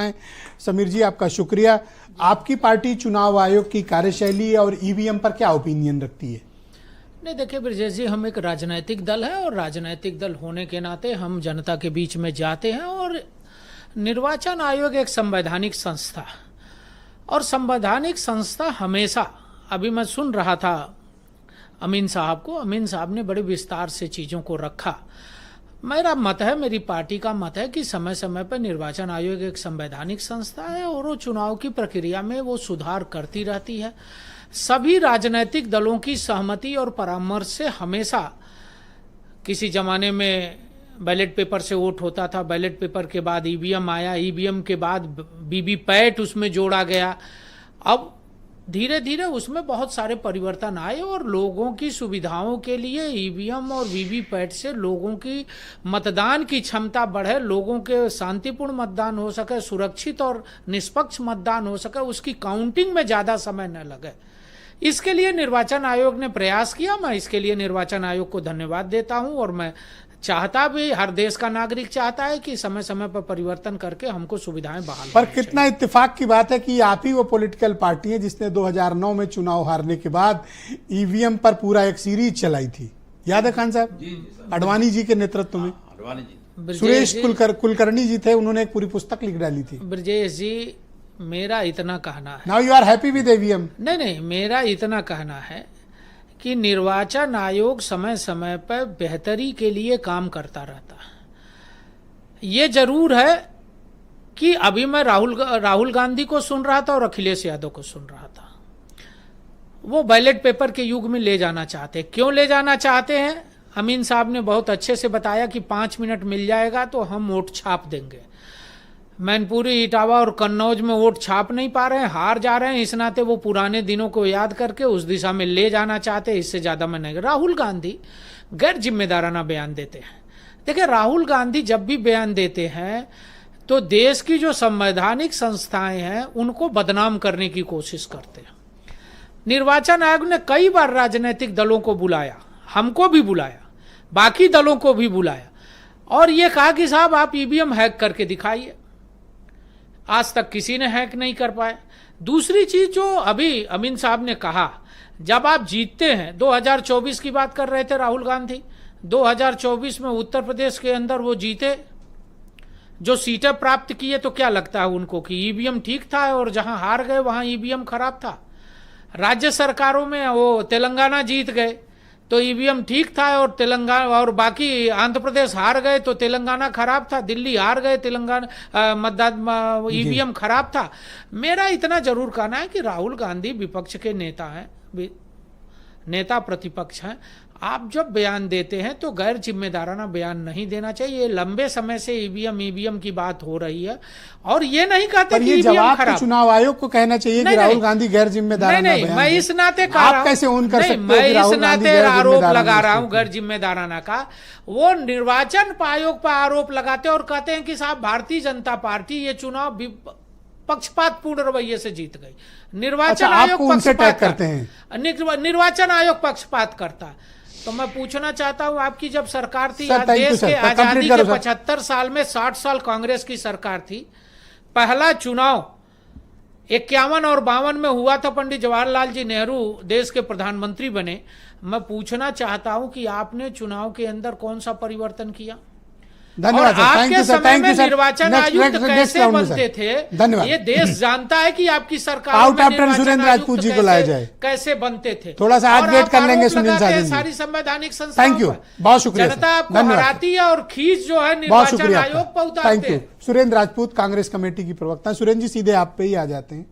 हैं। समीर जी, आपका शुक्रिया। आपकी पार्टी चुनाव आयोग की कार्यशैली और ईवीएम पर क्या ओपिनियन रखती है? नहीं, देखिए ब्रजेश जी, हम एक राजनीतिक दल है और राजनीतिक दल होने के नाते हम जनता के बीच में जाते हैं। और निर्वाचन आयोग एक संवैधानिक संस्था, और संवैधानिक संस्था हमेशा, अभी मैं सुन रहा था अमीन साहब को, अमीन साहब ने बड़े विस्तार से चीज़ों को रखा। मेरा मत है, मेरी पार्टी का मत है कि समय समय पर निर्वाचन आयोग एक संवैधानिक संस्था है और वो चुनाव की प्रक्रिया में वो सुधार करती रहती है। सभी राजनीतिक दलों की सहमति और परामर्श से हमेशा, किसी जमाने में बैलेट पेपर से वोट होता था, बैलेट पेपर के बाद ईवीएम आया, ईवीएम के बाद वीवीपैट उसमें जोड़ा गया। अब धीरे धीरे उसमें बहुत सारे परिवर्तन आए और लोगों की सुविधाओं के लिए ईवीएम और वीवीपैट से लोगों की मतदान की क्षमता बढ़े, लोगों के शांतिपूर्ण मतदान हो सके, सुरक्षित और निष्पक्ष मतदान हो सके, उसकी काउंटिंग में ज़्यादा समय न लगे। इसके लिए निर्वाचन आयोग ने प्रयास किया। मैं इसके लिए निर्वाचन आयोग को धन्यवाद देता हूं और मैं चाहता भी, हर देश का नागरिक चाहता है कि समय समय पर परिवर्तन करके हमको सुविधाएं बहाल। पर कितना इत्तेफाक की बात है कि आप ही वो पॉलिटिकल पार्टी है जिसने 2009 में चुनाव हारने के बाद ईवीएम पर पूरा एक सीरीज चलाई थी, याद है खान साहब? अडवाणी जी के नेतृत्व में, सुरेश कुलकर्णी जी थे, उन्होंने एक पूरी पुस्तक लिख डाली थी। ब्रजेश जी, मेरा इतना कहना है, now you are happy with EVM? नहीं, मेरा इतना कहना है कि निर्वाचन आयोग समय समय पर बेहतरी के लिए काम करता रहता है। ये जरूर है कि अभी मैं राहुल गांधी को सुन रहा था और अखिलेश यादव को सुन रहा था, वो बैलेट पेपर के युग में ले जाना चाहते। क्यों ले जाना चाहते हैं? अमीन साहब ने बहुत अच्छे से बताया कि 5 मिनट मिल जाएगा तो हम वोट छाप देंगे। मैनपुरी, इटावा और कन्नौज में वोट छाप नहीं पा रहे हैं, हार जा रहे हैं, इस नाते वो पुराने दिनों को याद करके उस दिशा में ले जाना चाहते हैं। इससे ज्यादा मैं नहीं। राहुल गांधी गैर जिम्मेदाराना बयान देते हैं। देखिए, राहुल गांधी जब भी बयान देते हैं तो देश की जो संवैधानिक संस्थाएं हैं उनको बदनाम करने की कोशिश करते हैं। निर्वाचन आयोग ने कई बार राजनीतिक दलों को बुलाया, हमको भी बुलाया, बाकी दलों को भी बुलाया और ये कहा कि साहब आप ईवीएम हैक करके दिखाइए। आज तक किसी ने हैक नहीं कर पाए। दूसरी चीज जो अभी अमीन साहब ने कहा, जब आप जीतते हैं, 2024 की बात कर रहे थे राहुल गांधी, 2024 में उत्तर प्रदेश के अंदर वो जीते, जो सीटें प्राप्त किए, तो क्या लगता है उनको कि ईवीएम ठीक था और जहां हार गए वहां ईवीएम खराब था? राज्य सरकारों में वो तेलंगाना जीत गए तो ईवीएम ठीक था और तेलंगाना और बाकी आंध्र प्रदेश हार गए तो तेलंगाना खराब था, दिल्ली हार गए, तेलंगाना मतदान ईवीएम खराब था। मेरा इतना जरूर कहना है कि राहुल गांधी विपक्ष के नेता हैं, नेता प्रतिपक्ष हैं। आप जब बयान देते हैं तो गैर जिम्मेदाराना बयान नहीं देना चाहिए। ये लंबे समय से ईवीएम की बात हो रही है और ये नहीं कहते कि ईवीएम खराब। चुनाव आयोग को कहना चाहिए कि राहुल गांधी गैर जिम्मेदाराना नहीं, मैं इस नाते कह रहा हूं, कैसे ओन कर सकते हैं? मैं इस नाते आरोप लगा रहा हूं गैर जिम्मेदाराना का। वो निर्वाचन आयोग पर आरोप लगाते और कहते हैं कि साहब भारतीय जनता पार्टी ये चुनाव पक्षपातपूर्ण रवैये से जीत गई। निर्वाचन आयोग पक्षपात करते हैं, निर्वाचन आयोग पक्षपात करता है। तो मैं पूछना चाहता हूं, आपकी जब सरकार थी, देश के आजादी के 75 साल में 60 साल कांग्रेस की सरकार थी, पहला चुनाव 51 और 52 में हुआ था, पंडित जवाहरलाल जी नेहरू देश के प्रधानमंत्री बने। मैं पूछना चाहता हूं कि आपने चुनाव के अंदर कौन सा परिवर्तन किया? धन्यवाद। और आज के समय में निर्वाचन आयुक्त कैसे बनते थे, ये देश जानता है कि आपकी सरकार में सुरेंद्र राजपूत जी को लाया जाए कैसे बनते थे। थोड़ा सा आज वेट कर लेंगे सुनील साहब जी। सारी संवैधानिक संस्थाओं, थैंक यू, बहुत शुक्रिया। जनता आपको हराती है और खींच जो है निर्वाचन आयोग पर उतारते हैं। Thank you. Surendra Rajput Congress committee की प्रवक्ता। सुरेंद्र जी, सीधे आप पे ही आ जाते हैं।